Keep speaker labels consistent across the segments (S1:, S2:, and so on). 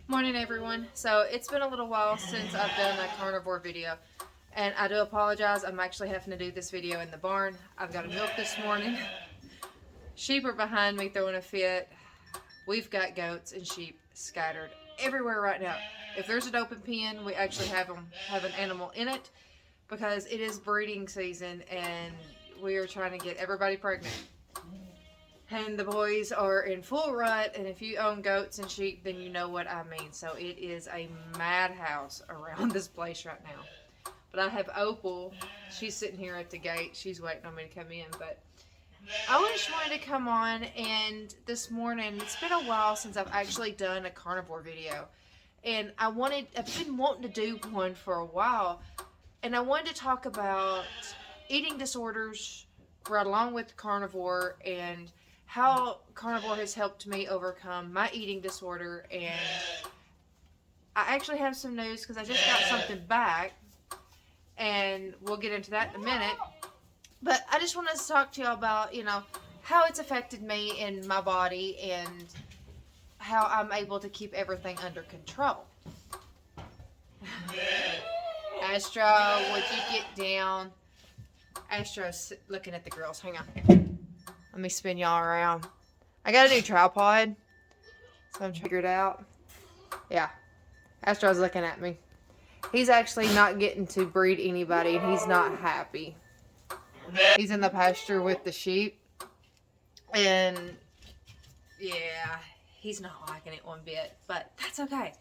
S1: Morning everyone. So it's been a little while since I've done a carnivore video, and I do apologize. I'm actually having to do this video in the barn. I've got to milk this morning. Sheep are behind me throwing a fit. We've got goats and sheep scattered everywhere right now. If there's an open pen, we actually have an animal in it because it is breeding season and we are trying to get everybody pregnant. And the boys are in full rut, and if you own goats and sheep, then you know what I mean. So it is a madhouse around this place right now. But I have Opal. She's sitting here at the gate. She's waiting on me to come in. But I just wanted to come on, and this morning, it's been a while since I've actually done a carnivore video. And I've been wanting to do one for a while. And I wanted to talk about eating disorders right along with carnivore and how carnivore has helped me overcome my eating disorder. And I actually have some news because I just got something back, and we'll get into that in a minute. But I just wanted to talk to y'all about, how it's affected me and my body and how I'm able to keep everything under control. Astro, would you get down? Astro's looking at the girls. Hang on. Let me spin y'all around. I got a new tripod, so I'm trying to figure it out. Yeah, Astro's looking at me. He's actually not getting to breed anybody, and he's not happy. He's in the pasture with the sheep, and yeah, he's not liking it one bit, but that's okay.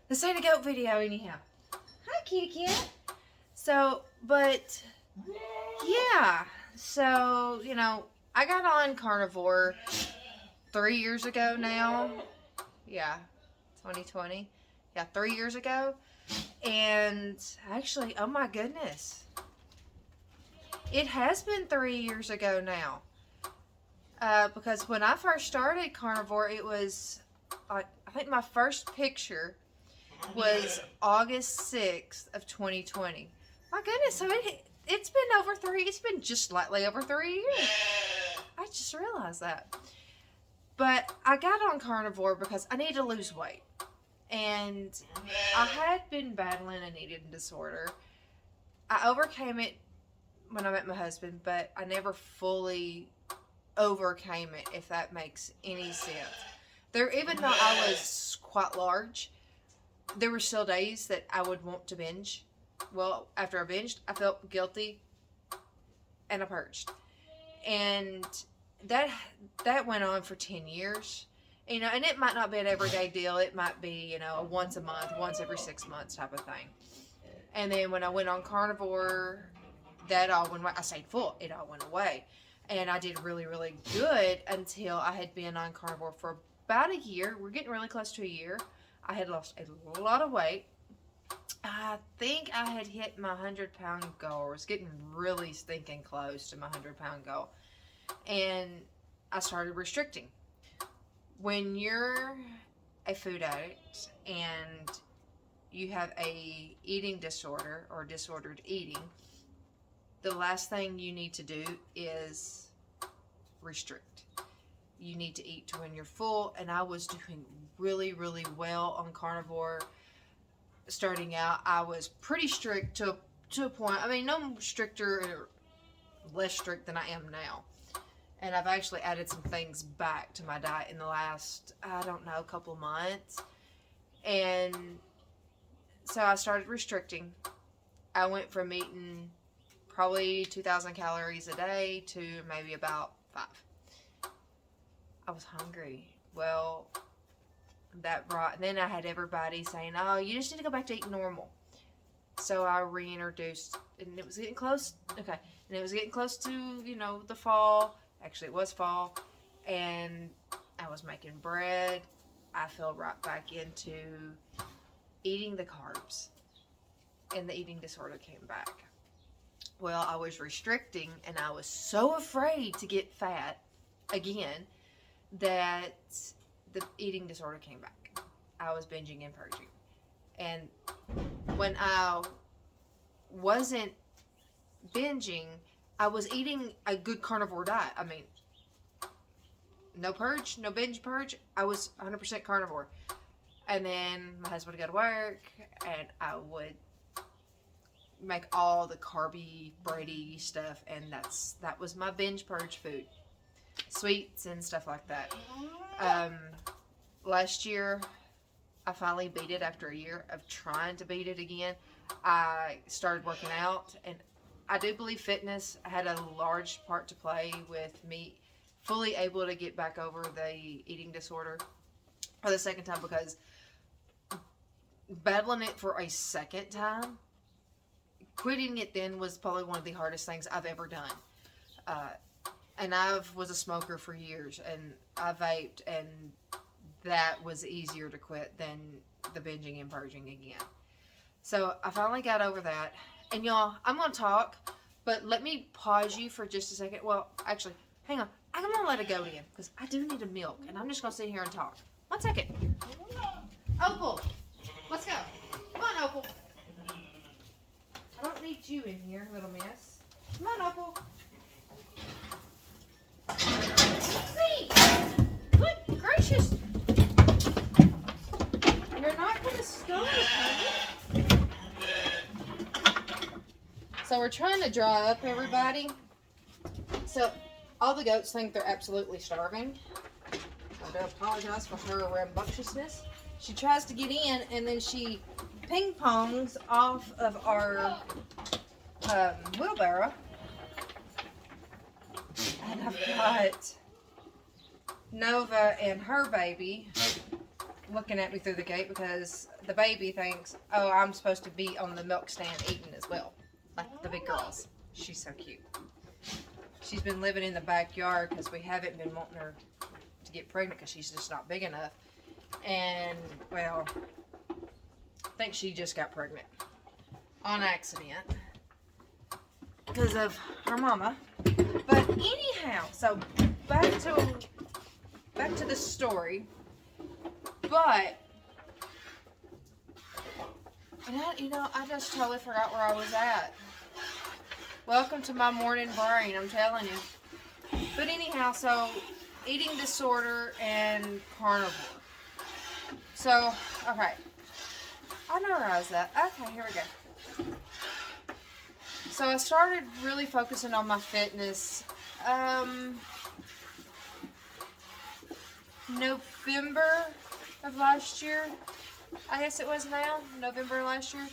S1: This ain't a goat video anyhow. Hi, kitty cat. So, but yeah, so, I got on carnivore 3 years ago now. Yeah, 2020. Yeah, 3 years ago. And actually, oh my goodness. It has been 3 years ago now. Because when I first started carnivore, it was, I think my first picture was August 6th of 2020. My goodness, so it's been just slightly over 3 years. I just realized that. But I got on carnivore because I needed to lose weight. And I had been battling an eating disorder. I overcame it when I met my husband, but I never fully overcame it, if that makes any sense. Even though I was quite large, there were still days that I would want to binge. Well, after I binged, I felt guilty and I purged. And that went on for 10 years. And it might not be an everyday deal. It might be, a once a month, once every 6 months type of thing. And then when I went on carnivore, that all went away. I stayed full. It all went away. And I did really, really good until I had been on carnivore for about a year. We're getting really close to a year. I had lost a lot of weight. I think I had hit my 100-pound goal, or was getting really stinking close to my 100-pound goal. And I started restricting. When you're a food addict and you have a eating disorder or disordered eating, the last thing you need to do is restrict. You need to eat to when you're full, and I was doing really, really well on carnivore. Starting out, I was pretty strict to a point. I mean, no stricter or less strict than I am now. And I've actually added some things back to my diet in the last, couple of months. And so I started restricting. I went from eating probably 2,000 calories a day to maybe about 5. I was hungry. Well, then I had everybody saying, oh, you just need to go back to eating normal. So I reintroduced, and it was getting close. Okay. And it was getting close to, the fall. Actually, it was fall. And I was making bread. I fell right back into eating the carbs. And the eating disorder came back. Well, I was restricting, and I was so afraid to get fat again that the eating disorder came back. I was binging and purging. And when I wasn't binging, I was eating a good carnivore diet. I mean, no purge, no binge purge. I was 100% carnivore. And then my husband would go to work, and I would make all the carby, bready stuff, and that was my binge purge food. Sweets and stuff like that. Last year, I finally beat it after a year of trying to beat it again. I started working out, and I do believe fitness had a large part to play with me fully able to get back over the eating disorder for the second time, because battling it for a second time, quitting it then was probably one of the hardest things I've ever done. And I was a smoker for years, and I vaped, and that was easier to quit than the binging and purging again. So I finally got over that. And y'all, I'm going to talk, but let me pause you for just a second. Well, actually, hang on. I'm going to let it go in, because I do need a milk, and I'm just going to sit here and talk. 1 second. Opal, let's go. Come on, Opal. I don't need you in here, little miss. Come on, Opal. See? Good gracious. You're not going to stop, honey. So we're trying to dry up, everybody. So all the goats think they're absolutely starving. I do apologize for her rambunctiousness. She tries to get in, and then she ping-pongs off of our wheelbarrow. And I've got Nova and her baby looking at me through the gate, because the baby thinks, oh, I'm supposed to be on the milk stand eating as well, like the big girls. She's so cute. She's been living in the backyard because we haven't been wanting her to get pregnant because she's just not big enough. And, well, I think she just got pregnant on accident because of her mama. But anyhow, so back to the story. But, and I just totally forgot where I was at. Welcome to my morning brain, I'm telling you. But anyhow, so eating disorder and carnivore. So, okay. I know where I was at. Okay, here we go. So I started really focusing on my fitness November of last year. I guess it was now. November last year.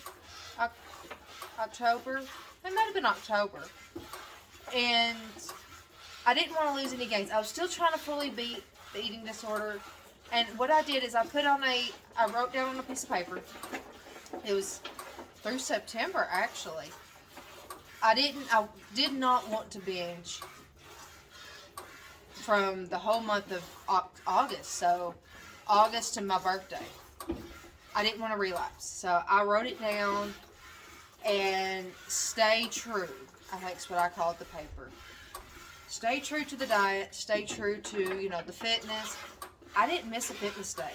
S1: October. It might have been October. And I didn't want to lose any gains. I was still trying to fully beat the eating disorder. And what I did is I wrote down on a piece of paper. It was through September, actually. I did not want to binge from the whole month of August. So, August to my birthday. I didn't want to relapse. So, I wrote it down. And stay true, I think is what I call it, the paper. Stay true to the diet. Stay true to, the fitness. I didn't miss a fitness day.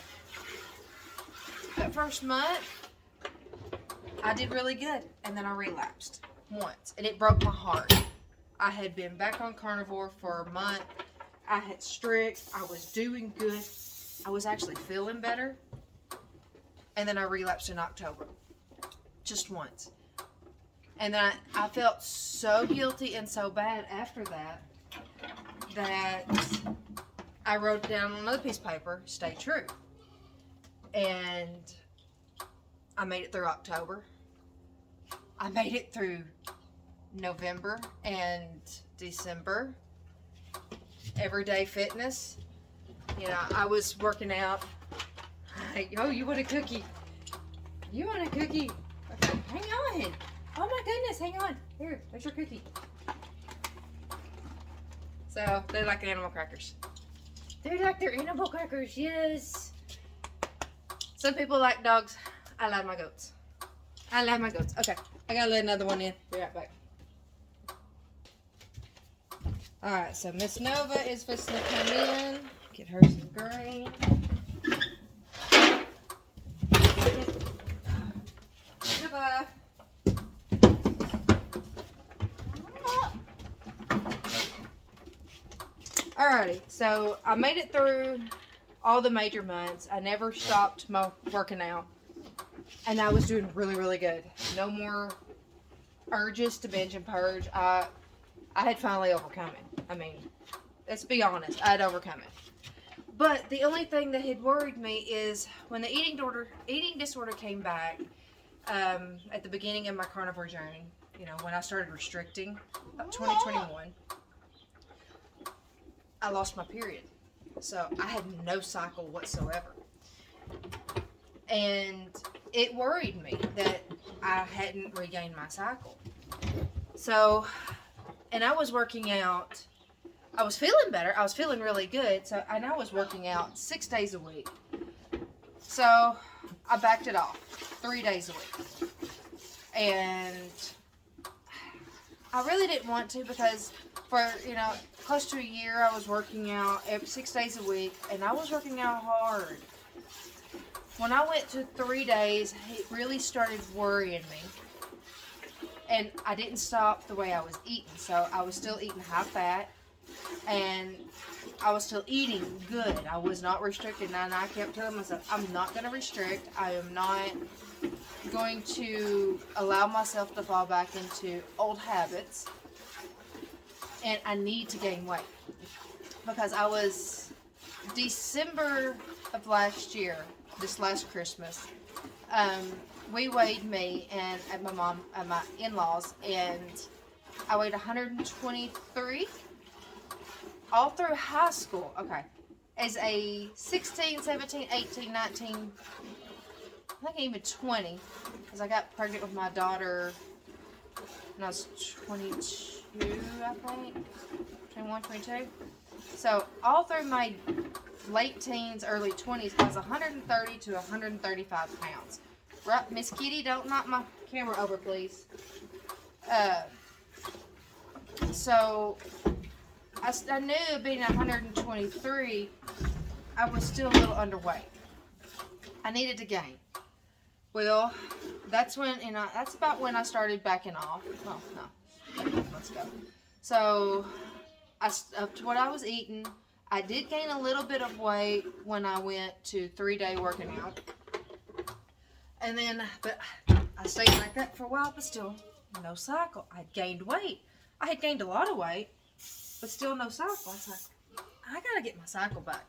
S1: That first month, I did really good. And then I relapsed once. And it broke my heart. I had been back on carnivore for a month. I had strict. I was doing good. I was actually feeling better. And then I relapsed in October. Just once. And then I felt so guilty and so bad after that I wrote down on another piece of paper, stay true. And I made it through October. I made it through November and December. Everyday fitness. I was working out. Oh, you want a cookie? You want a cookie? Okay, hang on. Oh my goodness, hang on. Here, there's your cookie. So, they're like animal crackers. They're like their animal crackers, yes. Some people like dogs. I love my goats. I love my goats. Okay, I gotta let another one in. Be right back. Alright, so Miss Nova is fixing to come in. Get her some green. Goodbye. Alrighty, so I made it through all the major months. I never stopped my working out. And I was doing really, really good. No more urges to binge and purge. I had finally overcome it. I mean, let's be honest. I had overcome it. But the only thing that had worried me is when the eating disorder came back at the beginning of my carnivore journey, you know, when I started restricting, 2021, I lost my period. So I had no cycle whatsoever. And it worried me that I hadn't regained my cycle. So, and I was working out. I was feeling better. I was feeling really good. So, and I was working out 6 days a week. So, I backed it off 3 days a week. And I really didn't want to because for, you know, close to a year I was working out 6 days a week. And I was working out hard. When I went to 3 days, it really started worrying me. And I didn't stop the way I was eating. So I was still eating high fat. And I was still eating good. I was not restricted. And I kept telling myself, I'm not going to restrict. I am not going to allow myself to fall back into old habits. And I need to gain weight. Because I was December of last year. This last Christmas, we weighed me and at my in-laws, and I weighed 123 all through high school. Okay, as a 16, 17, 18, 19, I think even 20, because I got pregnant with my daughter when I was 22, I think, 21, 22. So all through my late teens, early 20s, I was 130 to 135 pounds. Right, Miss Kitty, don't knock my camera over, please. So, I knew being 123, I was still a little underweight. I needed to gain. Well, that's when, that's about when I started backing off. Oh, no. Let's go. So, I upped what I was eating. I did gain a little bit of weight when I went to 3-day working out. And then, but I stayed like that for a while, but still no cycle. I gained weight. I had gained a lot of weight, but still no cycle. I was like, I gotta get my cycle back.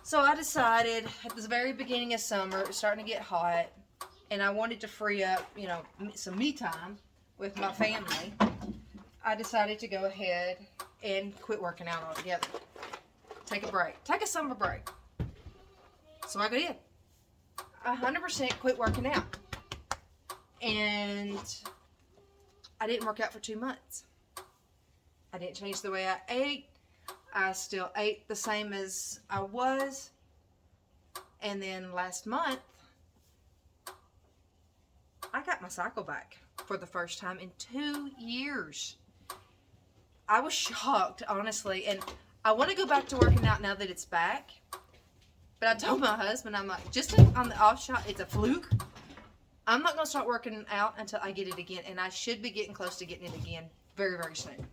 S1: So I decided at the very beginning of summer, it was starting to get hot, and I wanted to free up, you know, some me time with my family. I decided to go ahead and quit working out altogether. Take a break. Take a summer break. So I did. 100% quit working out. And I didn't work out for 2 months. I didn't change the way I ate. I still ate the same as I was. And then last month, I got my cycle back for the first time in 2 years. I was shocked, honestly, and I want to go back to working out now that it's back. But I told my husband, I'm like, just on the off shot, it's a fluke. I'm not going to start working out until I get it again, and I should be getting close to getting it again very, very soon.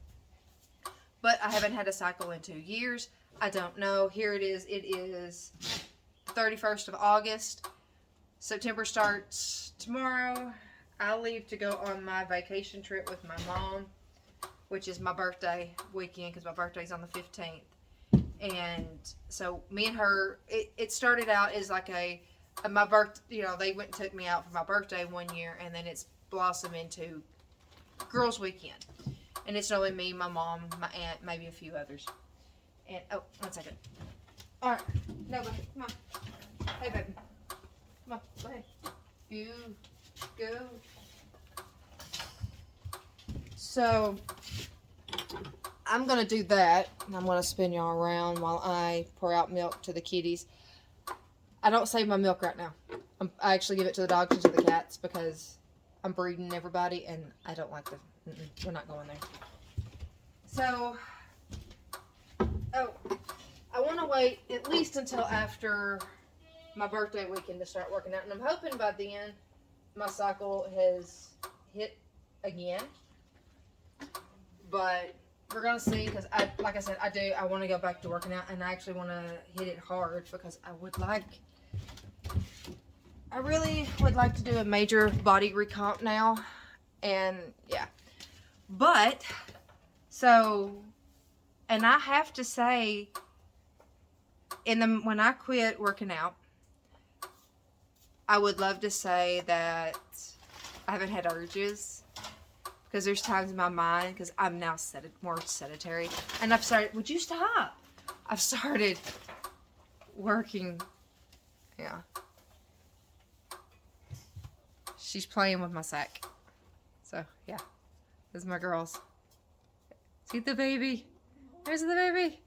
S1: But I haven't had a cycle in 2 years. I don't know. Here it is. It is the 31st of August. September starts tomorrow. I leave to go on my vacation trip with my mom, which is my birthday weekend, because my birthday's on the 15th. And so me and her, it started out as like my birth, you know, they went and took me out for my birthday one year, and then it's blossomed into girls' weekend. And it's only me, my mom, my aunt, maybe a few others. And, oh, 1 second. All right. No, baby, come on. Hey, baby. Come on, go ahead. You go. So, I'm going to do that. And I'm going to spin y'all around while I pour out milk to the kitties. I don't save my milk right now. I actually give it to the dogs and to the cats because I'm breeding everybody and I don't like we're not going there. So, I want to wait at least until after my birthday weekend to start working out. And I'm hoping by then my cycle has hit again. But we're gonna see, because like I said, I want to go back to working out, and I actually want to hit it hard because I really would like to do a major body recomp now, and yeah. But so, and I have to say, when I quit working out, I would love to say that I haven't had urges, because there's times in my mind, because I'm now more sedentary, and I've started, would you stop? I've started working, yeah. She's playing with my sack. So, yeah. This is my girls. See the baby? There's the baby.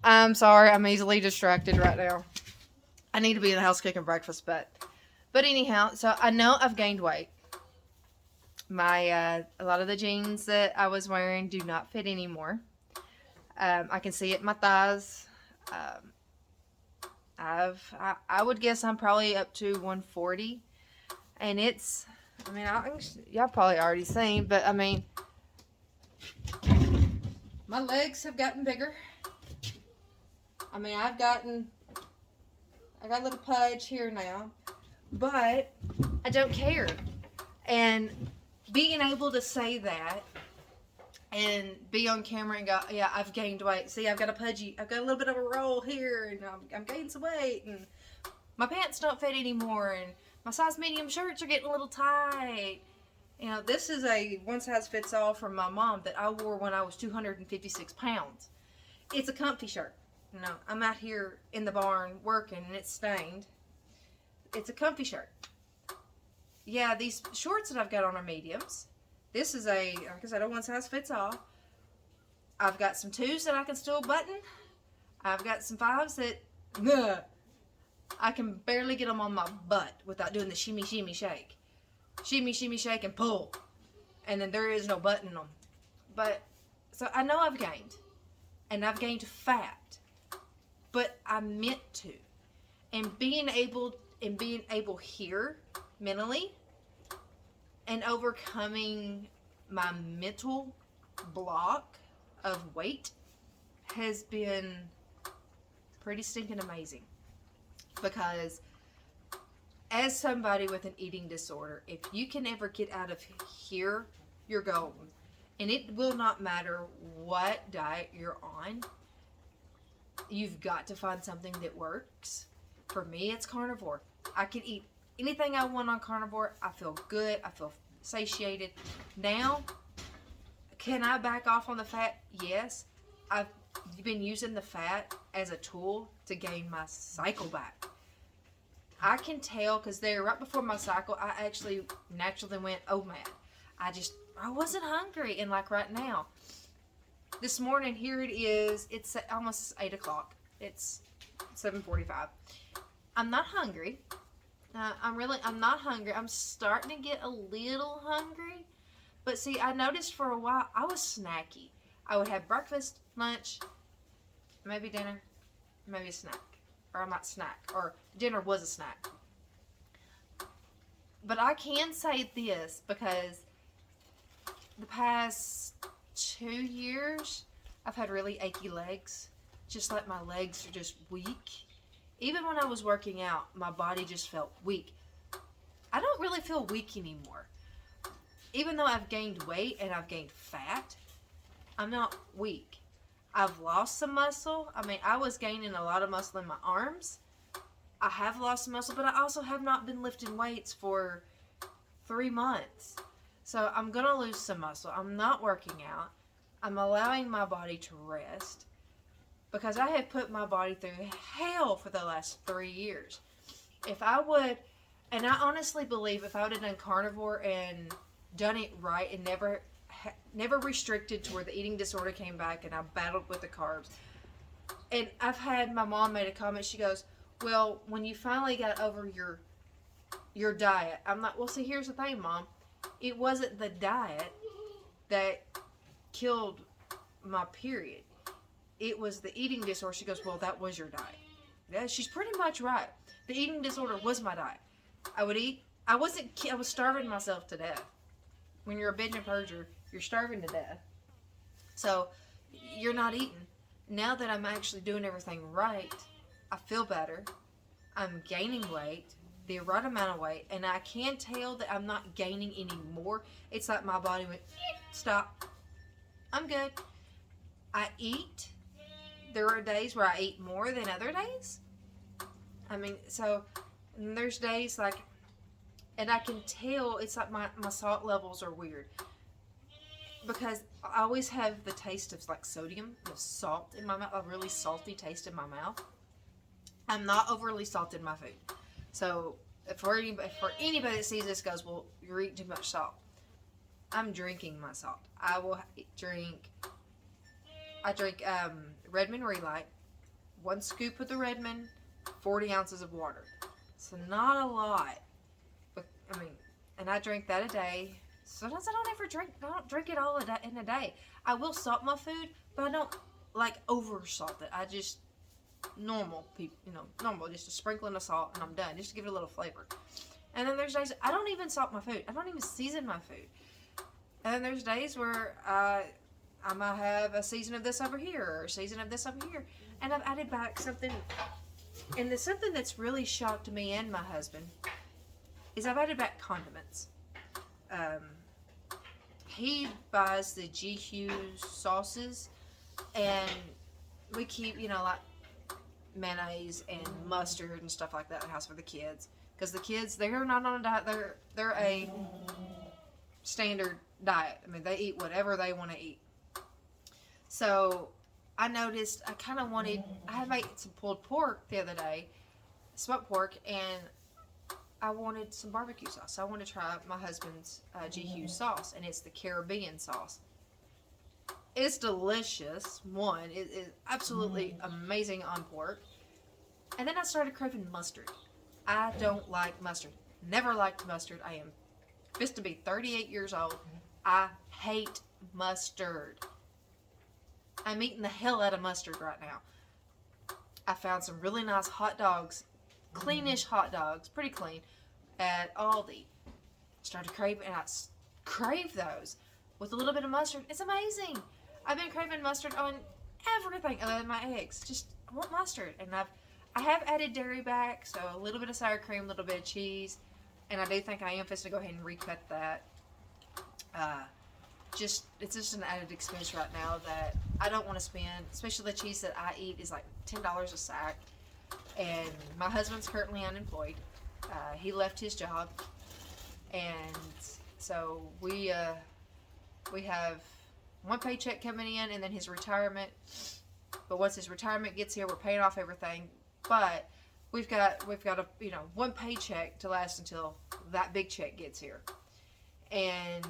S1: I'm sorry, I'm easily distracted right now. I need to be in the house cooking breakfast, but anyhow, so I know I've gained weight. A lot of the jeans that I was wearing do not fit anymore. I can see it in my thighs. I would guess I'm probably up to 140, and it's, I mean, y'all probably already seen, but I mean, my legs have gotten bigger. I mean, I got a little pudge here now, but I don't care. And being able to say that and be on camera and go, yeah, I've gained weight. See, I've got a little bit of a roll here, and I'm gaining some weight, and my pants don't fit anymore, and my size medium shirts are getting a little tight. You know, this is a one size fits all from my mom that I wore when I was 256 pounds. It's a comfy shirt. You know, I'm out here in the barn working, and it's stained. It's a comfy shirt. Yeah, these shorts that I've got on are mediums. This is like I said, a one size fits all. I've got some 2s that I can still button. I've got some 5s that I can barely get them on my butt without doing the shimmy, shimmy, shake. Shimmy, shimmy, shake, and pull. And then there is no button them. But, so I know I've gained. And I've gained fat. But I meant to. And being able here mentally and overcoming my mental block of weight has been pretty stinking amazing. Because as somebody with an eating disorder, if you can ever get out of here, you're golden. And it will not matter what diet you're on. You've got to find something that works. For me, it's carnivore. I can eat anything I want on carnivore. I feel good. I feel satiated. Now, can I back off on the fat? Yes. I've been using the fat as a tool to gain my cycle back. I can tell, because right before my cycle, I actually naturally went, oh man, I wasn't hungry. And like right now, this morning, here it is, it's almost 8 o'clock. It's 7:45. I'm not hungry. I'm not hungry. I'm starting to get a little hungry. But see, I noticed for a while, I was snacky. I would have breakfast, lunch, maybe dinner, maybe a snack. Or I might snack. Or dinner was a snack. But I can say this, because the past 2 years, I've had really achy legs. Just like my legs are just weak. Even when I was working out, my body just felt weak. I don't really feel weak anymore. Even though I've gained weight and I've gained fat, I'm not weak. I've lost some muscle. I mean, I was gaining a lot of muscle in my arms. I have lost some muscle, but I also have not been lifting weights for 3 months. So I'm going to lose some muscle. I'm not working out. I'm allowing my body to rest. Because I have put my body through hell for the last 3 years. If I would, and I honestly believe if I would have done carnivore and done it right and never restricted to where the eating disorder came back and I battled with the carbs. And my mom made a comment, she goes, well, when you finally got over your diet, I'm like, well, see, here's the thing, Mom. It wasn't the diet that killed my period. It was the eating disorder. She goes, well, that was your diet. Yeah, she's pretty much right. The eating disorder was my diet. I would eat. I was starving myself to death. When you're a binge and purger, you're starving to death. So you're not eating. Now that I'm actually doing everything right, I feel better. I'm gaining weight, the right amount of weight, and I can tell that I'm not gaining any more. It's like my body went, stop. I'm good. I eat. There are days where I eat more than other days. I mean, so there's days like, and I can tell it's like my salt levels are weird. Because I always have the taste of like sodium, of salt in my mouth, a really salty taste in my mouth. I'm not overly salted in my food. So for anybody that sees this goes, well, you're eating too much salt. I'm drinking my salt. I drink Redmond Relight, 1 scoop of the Redmond, 40 ounces of water. So not a lot. But I mean, and I drink that a day. Sometimes I don't drink it all in a day. I will salt my food, but I don't like over salt it. I just normal, just a sprinkling of salt and I'm done, just to give it a little flavor. And then there's days I don't even salt my food. I don't even season my food. And then there's days where I might have a season of this over here or a season of this over here, and I've added back something. And the something that's really shocked me and my husband is I've added back condiments. He buys the GQ sauces, and we keep, like mayonnaise and mustard and stuff like that in the house for the kids. Because the kids, they're not on a diet. They're a standard diet. I mean, they eat whatever they want to eat. So I noticed I had made some pulled pork the other day, smoked pork, and I wanted some barbecue sauce. I want to try my husband's GQ sauce, and it's the Caribbean sauce. It's delicious. One, it is absolutely amazing on pork. And then I started craving mustard. I don't like mustard. Never liked mustard. I am just to be 38 years old. I hate mustard. I'm eating the hell out of mustard right now. I found some really nice hot dogs, cleanish hot dogs, pretty clean, at Aldi. Started craving, and I crave those with a little bit of mustard. It's amazing. I've been craving mustard on everything other than my eggs. Just I want mustard, and I have added dairy back, so a little bit of sour cream, a little bit of cheese, and I do think I am supposed to go ahead and recut that. It's just an added expense right now that I don't want to spend, especially the cheese that I eat is like $10 a sack, and my husband's currently unemployed. He left his job, and so we have one paycheck coming in, and then his retirement. But once his retirement gets here, we're paying off everything. But we've got a one paycheck to last until that big check gets here, and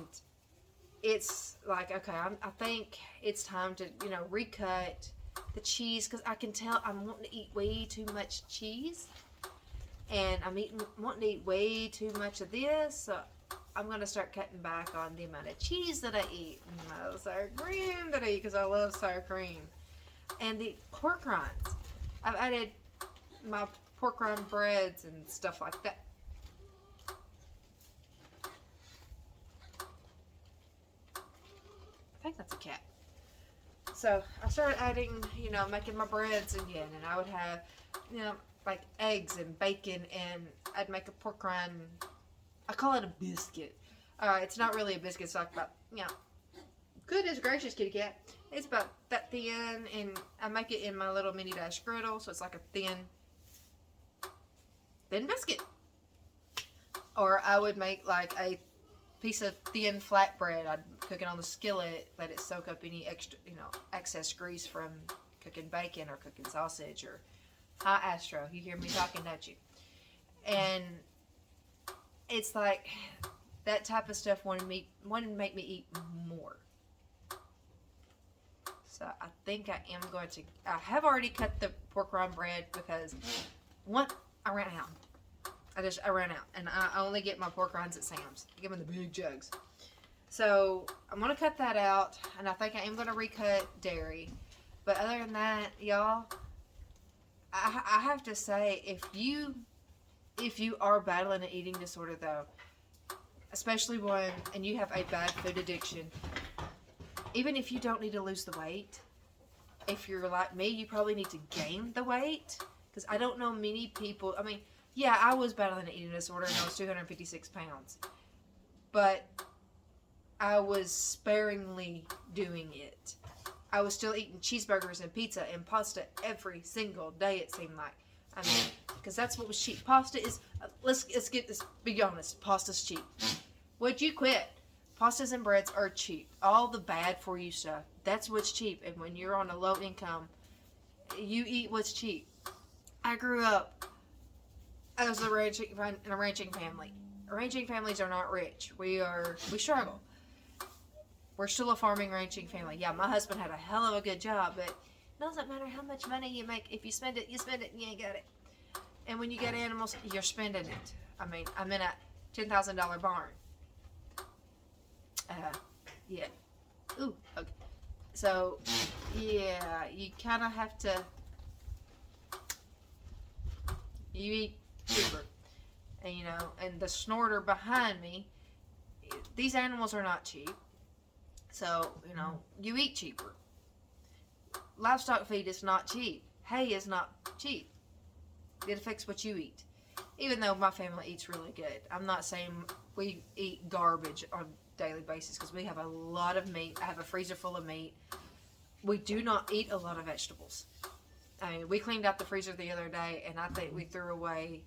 S1: it's like, okay, I think it's time to recut the cheese, because I can tell I'm wanting to eat way too much cheese, and I'm wanting to eat way too much of this. So I'm going to start cutting back on the amount of cheese that I eat, and the sour cream that I eat, because I love sour cream, and the pork rinds. I've added my pork rind breads and stuff like that. I think that's a cat. So I started adding, making my breads again, and I would have, like eggs and bacon, and I'd make a pork rind. I call it a biscuit. It's not really a biscuit. It's like about, goodness gracious, kitty cat. It's about that thin, and I make it in my little mini dash griddle, so it's like a thin biscuit. Or I would make like a piece of thin flatbread. I'd cook it on the skillet, let it soak up any extra, excess grease from cooking bacon or cooking sausage. Or hi, Astro, you hear me talking, don't you? And it's like that type of stuff wanted to make me eat more. So I think I have already cut the pork rind bread, because I ran out. I ran out, and I only get my pork rinds at Sam's. I give them the big jugs. So I'm going to cut that out, and I think I am going to recut dairy. But other than that, y'all, I have to say, if you are battling an eating disorder, though, especially one, and you have a bad food addiction, even if you don't need to lose the weight, if you're like me, you probably need to gain the weight. Because I don't know many people. I mean, yeah, I was battling an eating disorder and I was 256 pounds. But I was sparingly doing it. I was still eating cheeseburgers and pizza and pasta every single day, it seemed like. I mean, because that's what was cheap. Pasta is, let's get this, be honest, pasta's cheap. Would you quit? Pastas and breads are cheap. All the bad for you stuff, that's what's cheap. And when you're on a low income, you eat what's cheap. I grew up as in a ranching family. Ranching families are not rich. We struggle. We're still a farming ranching family. Yeah, my husband had a hell of a good job, but it doesn't matter how much money you make. If you spend it, you spend it and you ain't got it. And when you get animals, you're spending it. I mean, I'm in a $10,000 barn. Yeah. Ooh, okay. So, yeah, you kind of have to, you eat cheaper. And, you know, and the snorter behind me, these animals are not cheap. So, you know, you eat cheaper. Livestock feed is not cheap. Hay is not cheap. It affects what you eat. Even though my family eats really good. I'm not saying we eat garbage on a daily basis because we have a lot of meat. I have a freezer full of meat. We do not eat a lot of vegetables. I mean, we cleaned out the freezer the other day and I think we threw away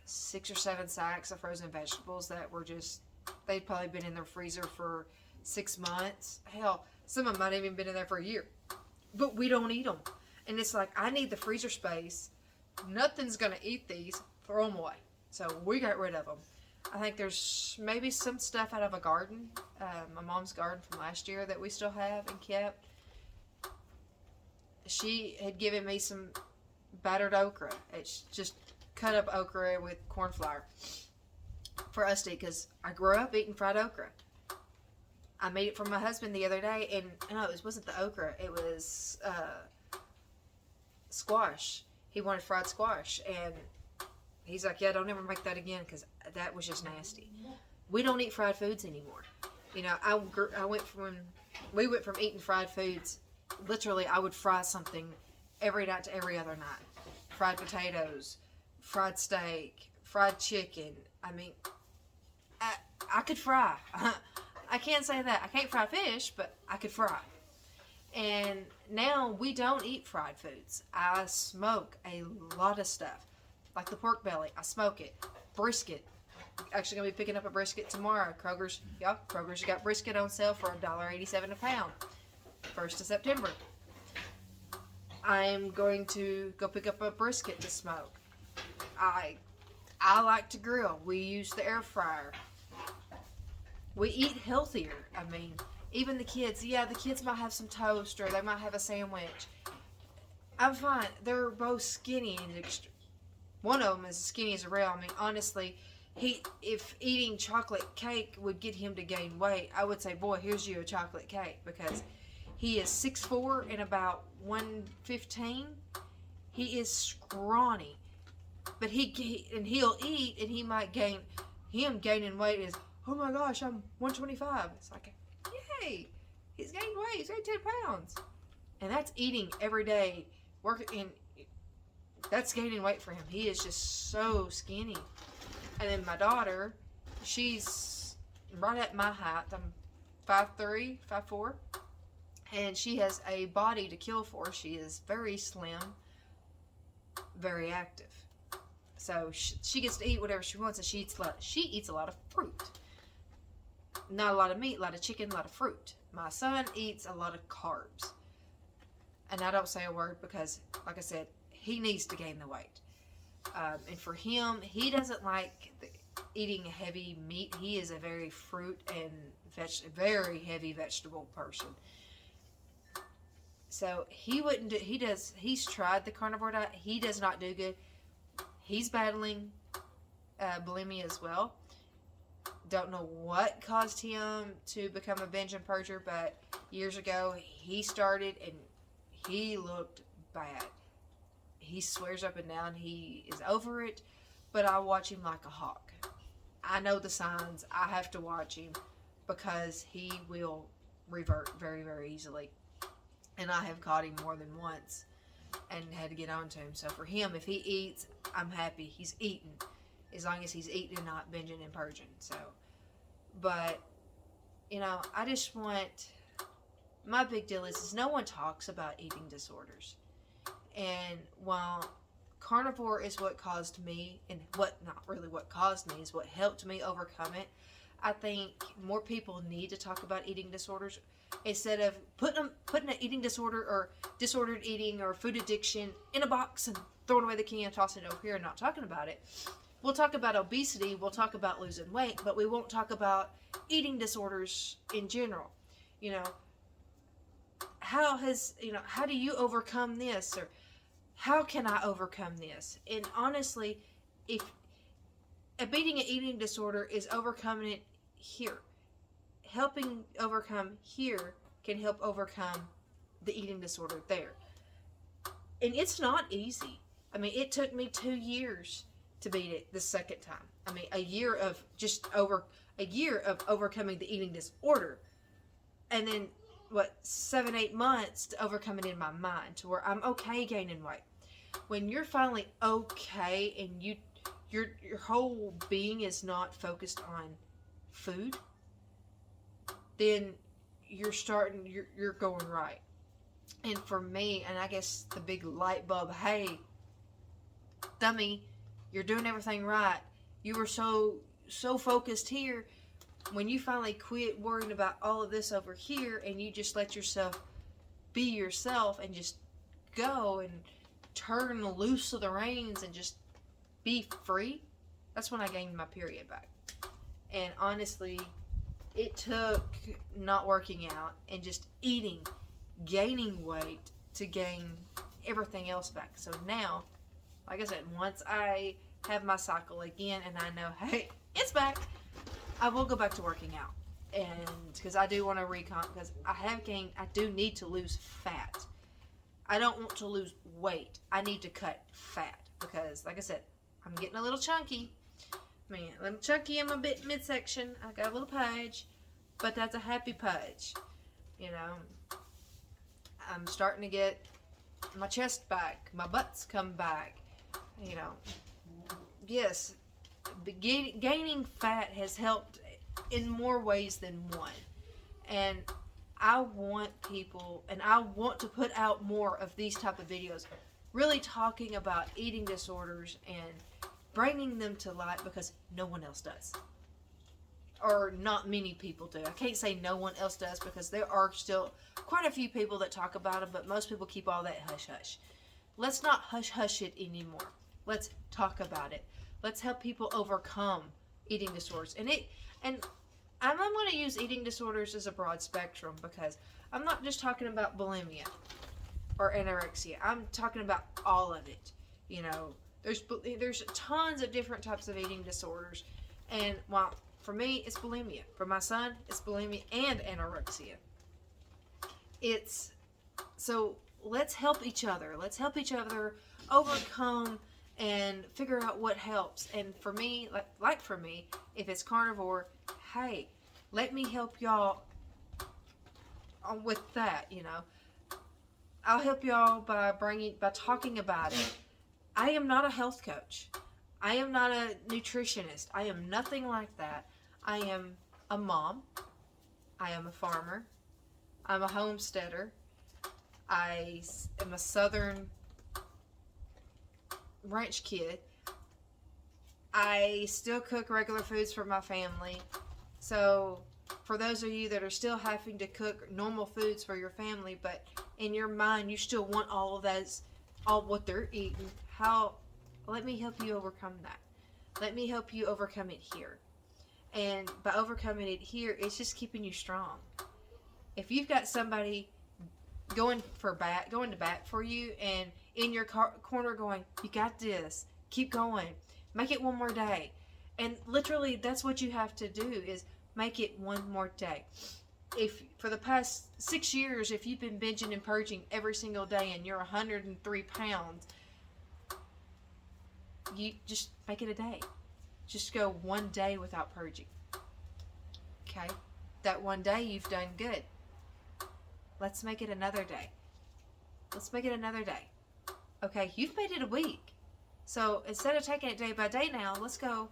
S1: 6 or 7 sacks of frozen vegetables that were just, they'd probably been in the freezer for 6 months. Hell, some of them might have even been in there for a year. But we don't eat them. And it's like, I need the freezer space. Nothing's going to eat these. Throw them away. So we got rid of them. I think there's maybe some stuff out of a garden, my mom's garden from last year that we still have and kept. She had given me some battered okra. It's just cut up okra with corn flour for us to eat because I grew up eating fried okra. I made it for my husband the other day, and no, it wasn't the okra. It was squash. He wanted fried squash, and he's like, yeah, don't ever make that again because that was just nasty. We don't eat fried foods anymore. You know, we went from eating fried foods, literally I would fry something every night to every other night. Fried potatoes, fried steak, fried chicken. I mean, I could fry. I can't say that. I can't fry fish, but I could fry. And now we don't eat fried foods. I smoke a lot of stuff. Like the pork belly, I smoke it. Brisket. Actually going to be picking up a brisket tomorrow. Kroger's got brisket on sale for $1.87 a pound. 1st of September. I'm going to go pick up a brisket to smoke. I like to grill. We use the air fryer. We eat healthier. I mean, even the kids. Yeah, the kids might have some toast or they might have a sandwich. I'm fine. They're both skinny. One of them is as skinny as a rail. I mean, honestly, if eating chocolate cake would get him to gain weight, I would say, boy, here's you a chocolate cake, because he is 6'4" and about 115. He is scrawny, but he'll eat, and he might gain. Him gaining weight is, oh my gosh, I'm 125. It's like, yay, he's gained weight. He's gained 10 pounds, and that's eating every day, working. That's gaining weight for him. He is just so skinny. And then my daughter, she's right at my height. I'm 5'3", 5'4", and she has a body to kill for. She is very slim, very active. So she gets to eat whatever she wants, and she eats a lot of fruit. Not a lot of meat, a lot of chicken, a lot of fruit. My son eats a lot of carbs. And I don't say a word because, like I said, he needs to gain the weight. And for him, he doesn't like eating heavy meat. He is a very fruit and very heavy vegetable person. So he wouldn't do, he's tried the carnivore diet. He does not do good. He's battling bulimia as well. Don't know what caused him to become a binge and purger, but years ago he started and he looked bad. He swears up and down he is over it, but I watch him like a hawk. I know the signs. I have to watch him. because he will revert very, very easily. And I have caught him more than once and had to get on to him. So for him, if he eats, I'm happy. He's eating. As long as he's eating and not binging and purging. So, but, I just want, my big deal is no one talks about eating disorders. And while carnivore is what caused me, and not really what caused me, is what helped me overcome it, I think more people need to talk about eating disorders instead of putting an eating disorder or disordered eating or food addiction in a box and throwing away the key and tossing it over here and not talking about it. We'll talk about obesity, we'll talk about losing weight, but we won't talk about eating disorders in general. How do you overcome this? Or how can I overcome this? And honestly, if beating an eating disorder is overcoming it here, helping overcome here can help overcome the eating disorder there. And it's not easy. It took me 2 years to beat it the second time. A year of overcoming the eating disorder. And then 7-8 months to overcome it in my mind to where I'm okay gaining weight. When you're finally okay and your whole being is not focused on food, then you're going right. And for me, and I guess the big light bulb, hey, dummy, you're doing everything right. You were so focused here. When you finally quit worrying about all of this over here and you just let yourself be yourself and just go and turn loose of the reins and just be free, that's when I gained my period back. And honestly, it took not working out and just eating, gaining weight to gain everything else back. So now, like I said, once I have my cycle again and I know, hey, it's back, I will go back to working out. And because I do want to because I do need to lose fat. I don't want to lose weight. I need to cut fat because, like I said, I'm getting a little chunky. I'm chunky in my midsection. I got a little pudge, but that's a happy pudge. I'm starting to get my chest back. My butt's come back. Yes, gaining fat has helped in more ways than one. And I want people, and I want to put out more of these type of videos, really talking about eating disorders and bringing them to light because no one else does. Or not many people do. I can't say no one else does because there are still quite a few people that talk about them, but most people keep all that hush-hush. Let's not hush-hush it anymore. Let's talk about it. Let's help people overcome eating disorders. And I'm going to use eating disorders as a broad spectrum because I'm not just talking about bulimia or anorexia. I'm talking about all of it. There's tons of different types of eating disorders. And while for me, it's bulimia. For my son, it's bulimia and anorexia. So let's help each other. Let's help each other overcome and figure out what helps. And for me, like for me, if it's carnivore, hey, let me help y'all with that, I'll help y'all by talking about it. I am not a health coach. I am not a nutritionist. I am nothing like that. I am a mom. I am a farmer. I'm a homesteader. I am a southern ranch kid. I still cook regular foods for my family. So for those of you that are still having to cook normal foods for your family, but in your mind you still want all of those, all what they're eating, let me help you overcome that. Let me help you overcome it here. And by overcoming it here, it's just keeping you strong. If you've got somebody going to bat for you and in your corner going, you got this, keep going, make it one more day. And literally that's what you have to do, is make it one more day. If for the past 6 years, if you've been binging and purging every single day and you're 103 pounds, you just make it a day. Just go one day without purging. Okay? that one day you've done good. Let's make it another day. Let's make it another day. Okay, you've made it a week. So instead of taking it day by day now, let's go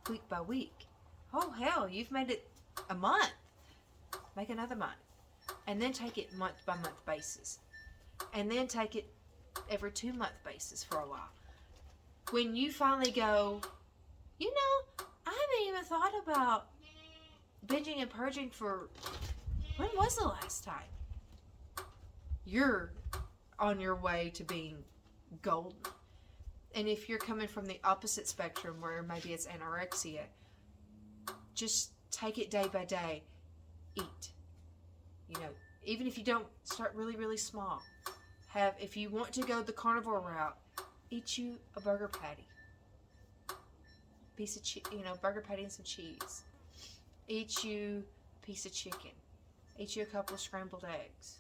S1: week by week. Oh, hell, you've made it a month. Make another month. And then take it month by month basis. And then take it every 2 month basis for a while. When you finally go, you know, I haven't even thought about binging and purging for, when was the last time? You're on your way to being golden. And if you're coming from the opposite spectrum where maybe it's anorexia, just take it day by day. Eat. You know, even if you don't, start really, really small. If you want to go the carnivore route, eat you a burger patty. Piece of burger patty and some cheese. Eat you a piece of chicken. Eat you a couple of scrambled eggs.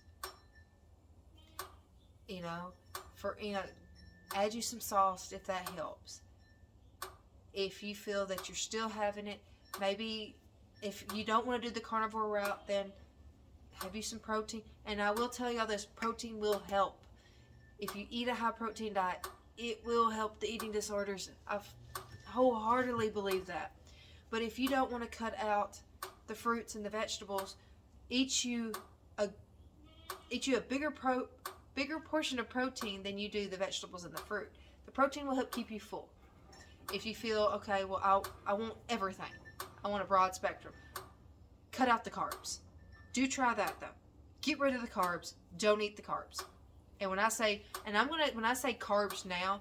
S1: Add you some sauce if that helps. If you feel that you're still having it, maybe if you don't want to do the carnivore route, then have you some protein. And I will tell y'all this, protein will help. If you eat a high protein diet, it will help the eating disorders. I wholeheartedly believe that. But if you don't want to cut out the fruits and the vegetables, eat you a bigger portion of protein than you do the vegetables and the fruit. The protein will help keep you full. If you feel, okay, well, I want everything. I want a broad spectrum. Cut out the carbs. Do try that though. Get rid of the carbs. Don't eat the carbs. And when I say carbs now,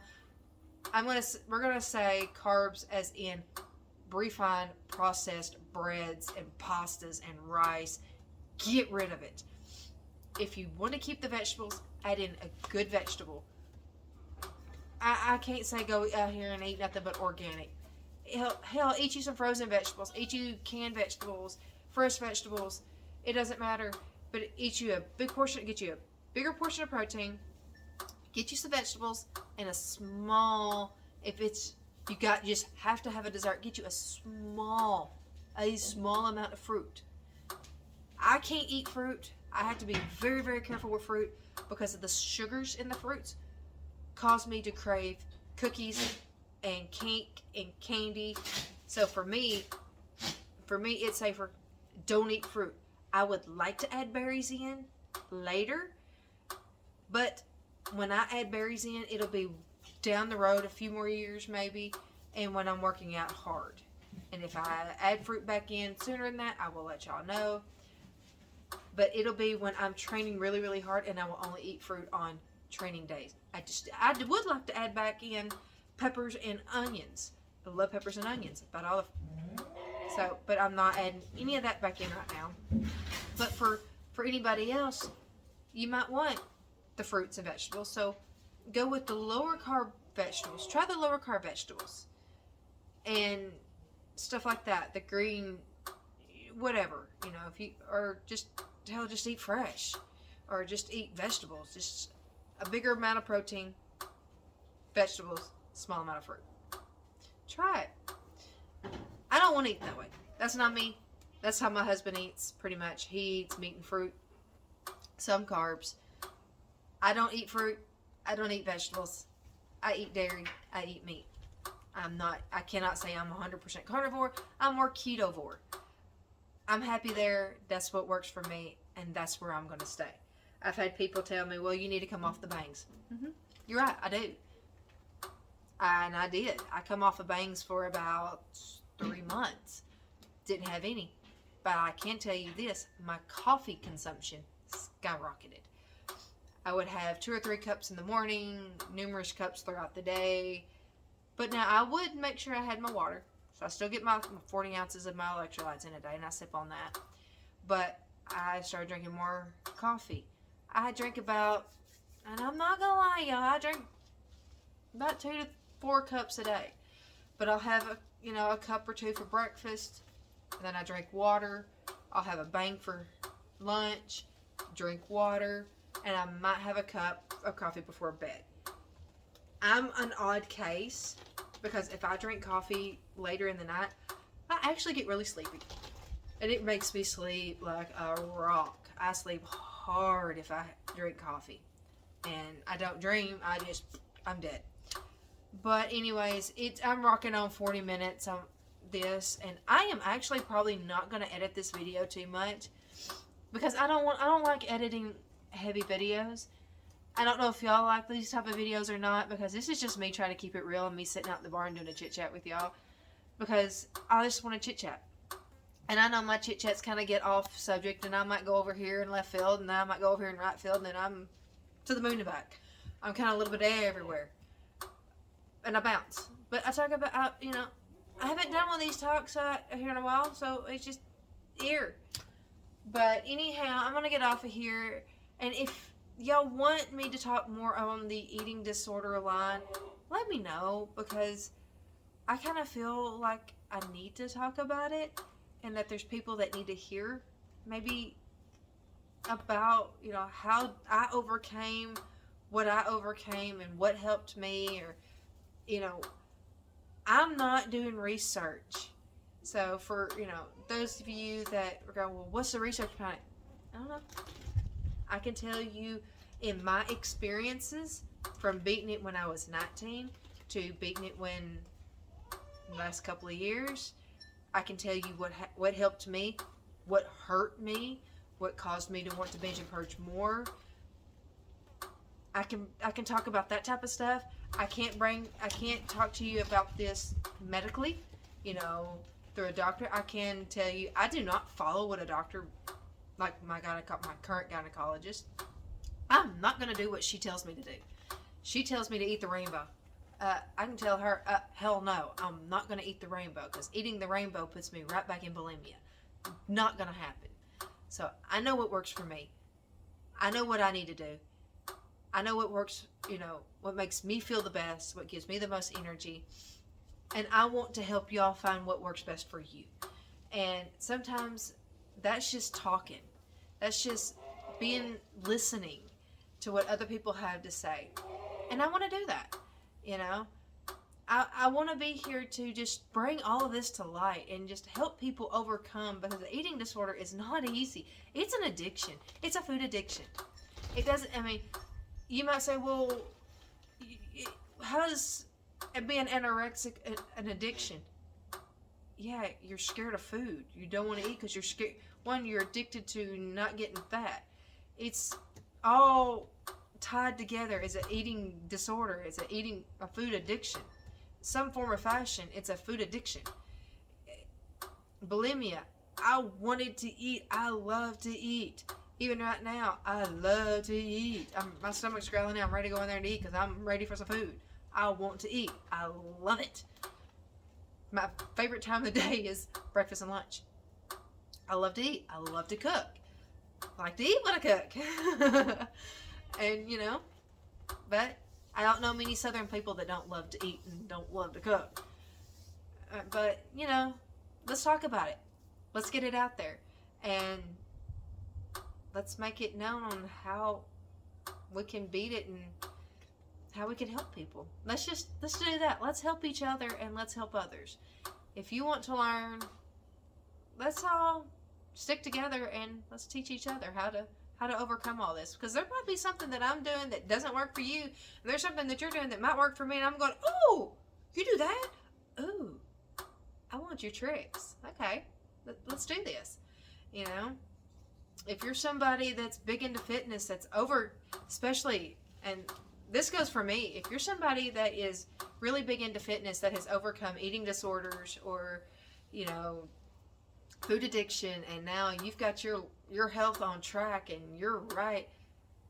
S1: we're gonna say carbs as in refined, processed breads and pastas and rice. Get rid of it. If you want to keep the vegetables, add in a good vegetable. I can't say go out here and eat nothing but organic. Hell, eat you some frozen vegetables. Eat you canned vegetables, fresh vegetables. It doesn't matter. But eat you a big portion. Get you a bigger portion of protein. Get you some vegetables and a small. If it's you just have to have a dessert. Get you a small amount of fruit. I can't eat fruit. I have to be very, very careful with fruit because of the sugars in the fruits cause me to crave cookies and cake and candy. So for me it's safer. Don't eat fruit. I would like to add berries in later, but when I add berries in, it'll be down the road a few more years maybe, and when I'm working out hard. And if I add fruit back in sooner than that, I will let y'all know. But it'll be when I'm training really, really hard, and I will only eat fruit on training days. I would like to add back in peppers and onions. I love peppers and onions, but I'm not adding any of that back in right now. But for anybody else, you might want the fruits and vegetables. So go with the lower carb vegetables. Try the lower carb vegetables and stuff like that. The green, whatever, if you or just eat fresh, or just eat vegetables. Just a bigger amount of protein, vegetables, small amount of fruit. Try it. I don't want to eat that way. That's not me. That's how my husband eats, pretty much. He eats meat and fruit, some carbs. I don't eat fruit. I don't eat vegetables. I eat dairy. I eat meat. I cannot say I'm 100% carnivore. I'm more ketovore. I'm happy there. That's what works for me, and that's where I'm going to stay. I've had people tell me, well, you need to come off the bangs. You're right, I do. And I did. I come off of bangs for about 3 months. Didn't have any. But I can tell you this, my coffee consumption skyrocketed. I would have 2 or 3 cups in the morning, numerous cups throughout the day. But now I would make sure I had my water. So I still get my 40 ounces of my electrolytes in a day, and I sip on that. But I started drinking more coffee. I drink about, and I'm not going to lie, y'all, I drink about 2 to 4 cups a day. But I'll have a cup or 2 for breakfast. And then I drink water. I'll have a bang for lunch, drink water, and I might have a cup of coffee before bed. I'm an odd case because if I drink coffee later in the night, I actually get really sleepy. And it makes me sleep like a rock. I sleep hard if I drink coffee. And I don't dream, I'm dead. But anyways, I'm rocking on 40 minutes on this, and I am actually probably not going to edit this video too much because I don't like editing heavy videos. I don't know if y'all like these type of videos or not, because this is just me trying to keep it real and me sitting out in the barn doing a chit chat with y'all, because I just want to chit chat. And I know my chit chats kind of get off subject, and I might go over here in left field, and I might go over here in right field, and then I'm to the moon and back. I'm kind of a little bit everywhere. And I bounce. But I talk about, I haven't done one of these talks here in a while, so it's just here. But anyhow, I'm going to get off of here. And if y'all want me to talk more on the eating disorder line, let me know, because I kind of feel like I need to talk about it, and that there's people that need to hear maybe about, how I overcame what I overcame and what helped me, or I'm not doing research. So for, those of you that are going, well, what's the research behind it? I don't know. I can tell you in my experiences, from beating it when I was 19 to beating it when the last couple of years, I can tell you what helped me, what hurt me, what caused me to want to binge and purge more. I can talk about that type of stuff. I can't talk to you about this medically, through a doctor. I can tell you, I do not follow what a doctor, like my current gynecologist. I'm not going to do what she tells me to do. She tells me to eat the rainbow. I can tell her, hell no, I'm not going to eat the rainbow, because eating the rainbow puts me right back in bulimia. Not going to happen. So I know what works for me. I know what I need to do. I know what works, what makes me feel the best, what gives me the most energy. And I want to help y'all find what works best for you. And sometimes that's just talking. That's just listening to what other people have to say. And I want to do that, I want to be here to just bring all of this to light and just help people overcome, because the eating disorder is not easy. It's an addiction. It's a food addiction. It doesn't, you might say, well, how does being anorexic an addiction? Yeah, you're scared of food. You don't want to eat because you're scared. One, you're addicted to not getting fat. It's all tied together as an eating disorder. It's a food addiction. Some form or fashion, it's a food addiction. Bulimia. I wanted to eat. I love to eat. Even right now, I love to eat. My stomach's growling out. I'm ready to go in there and eat because I'm ready for some food. I want to eat. I love it. My favorite time of the day is breakfast and lunch. I love to eat. I love to cook. I like to eat when I cook. And, but I don't know many Southern people that don't love to eat and don't love to cook. But, let's talk about it. Let's get it out there. And let's make it known on how we can beat it and how we can help people. Let's do that. Let's help each other and let's help others. If you want to learn, let's all stick together and let's teach each other how to overcome all this. Because there might be something that I'm doing that doesn't work for you, and there's something that you're doing that might work for me, and I'm going, oh, you do that? Ooh, I want your tricks. Okay, let's do this. If you're somebody that's big into fitness, that's over, especially, and this goes for me, if you're somebody that is really big into fitness, that has overcome eating disorders or, food addiction, and now you've got your health on track and you're right,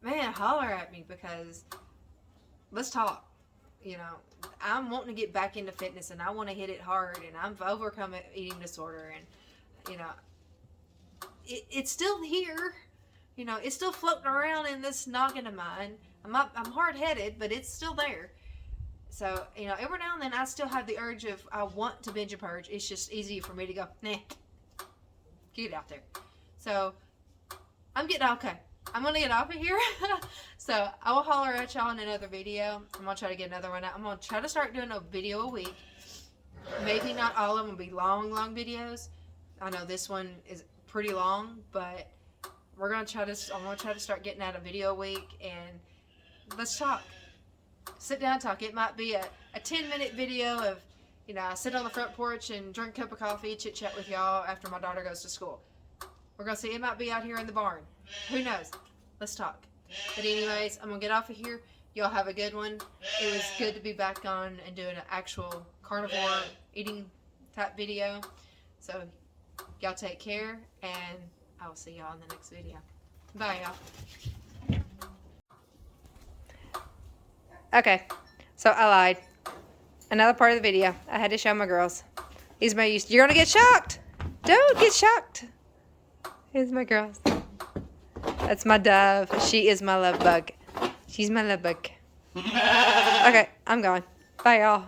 S1: man, holler at me, because let's talk. I'm wanting to get back into fitness and I want to hit it hard, and I've overcome eating disorder, and, it's still here. It's still floating around in this noggin of mine. I'm hard-headed, but it's still there. So, every now and then I still have the urge of, I want to binge and purge. It's just easy for me to go, nah, get it out there. So, I'm getting okay. I'm going to get off of here. So, I will holler at y'all in another video. I'm going to try to get another one out. I'm going to try to start doing a video a week. Maybe not all of them will be long videos. I know this one is pretty long, but I'm gonna try to start getting out a video a week, and let's talk. Sit down and talk. It might be a 10-minute video of, I sit on the front porch and drink a cup of coffee, chit-chat with y'all after my daughter goes to school. We're going to see. It might be out here in the barn. Who knows? Let's talk. But anyways, I'm going to get off of here. Y'all have a good one. It was good to be back on and doing an actual carnivore eating type video. So, y'all take care, and I will see y'all in the next video. Bye, y'all. Okay, so I lied. Another part of the video. I had to show my girls. These are my use. You're gonna get shocked. Don't get shocked. Here's my girls. That's my dove. She is my love bug. She's my love bug. Okay, I'm going. Bye, y'all.